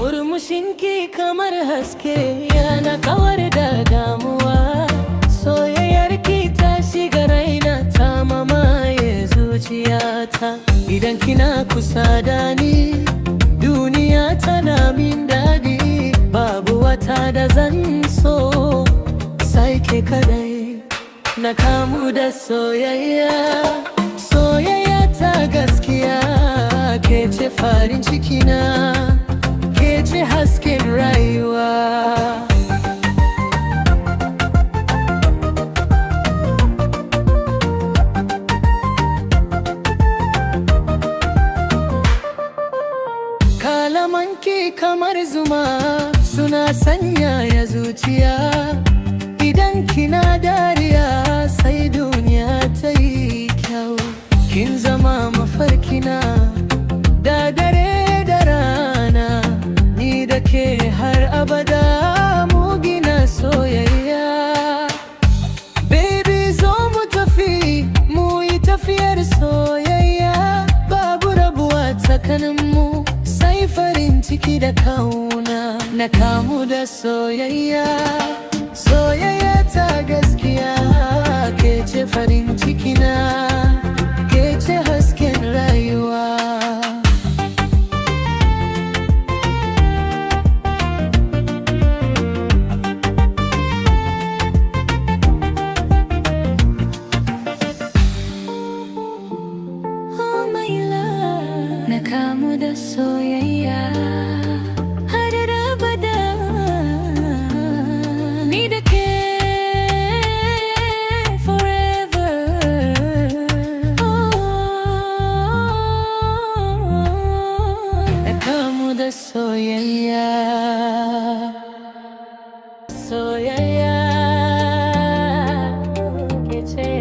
murmushinki kamar haske yana kawar da damuwa. Soyayyarki ta shiga raina ta mamaye zuciyata. Idan kina kusa da ni duniya tana min daɗi. Babu wata da zan so sai ke kadai. Na kamu da soyayya, soyayya ta gaskiya. Ke ce farin cikina, ke ce hasken rayuwa. Kalamanki kamar zuma suna sanyaya zuciya. Idan kina dariya sai duniya ta yi kyau. Kin zama mafarkina da dare da rana. Ni da ke har abada mu gina soyayya. Baby zo mu tafi mu yi tafiyar soyayya. Babu rabuwa tsakaninmu sai farin ciki da kauna. Na kamu da soyayya, soyayya ta gaskiya. Ke ce farin cikina, ke ce hasken rayuwa. Oh my love, na kamu da soyayya. Soyayya, soyayya ke ce.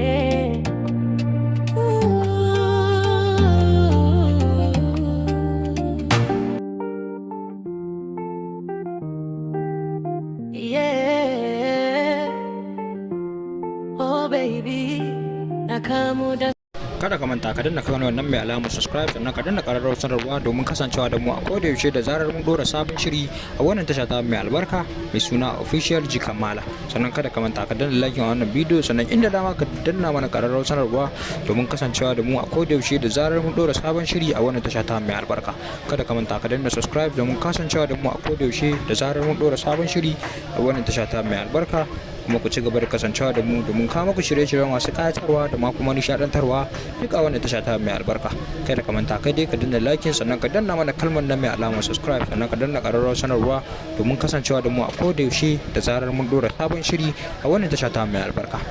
Yeah, oh baby, na kamu da. Kada ka manta ka danna kan wannan mai alamar subscribe sannan ka danna ƙararrawar sanarwa domin kasancewa da mu a koda yaushe da zarar mun dora sabon shiri a wannan tasha ta mai albarka mai suna Official G Kamala. Sannan kada ka manta ka danna like wannan bidiyo sannan inda dama ka danna mana ƙararrawar sanarwa domin kasancewa da mu a koda yaushe da zarar mun dora sabon shiri a wannan tasha ta mai albarka. Kada ka manta ka danna subscribe domin kasancewa da mu a koda yaushe da zarar mun dora sabon shiri a wannan tasha ta mai albarka. Kuma ku ci gaba da kasancewa da mu domin kawo muku shirye-shiryen masu ƙayatarwa da ma kuma nishaɗantarwa duka wannan tasha ta mai albarka. Kai da ka manta kai dai ka danna like sannan ka danna mana kalmar nan mai alamar subscribe sannan ka danna ƙararrawar sanarwa domin kasancewa da mu a koda yaushe da zarar mun dora sabon shiri a wannan tasha ta mai albarka.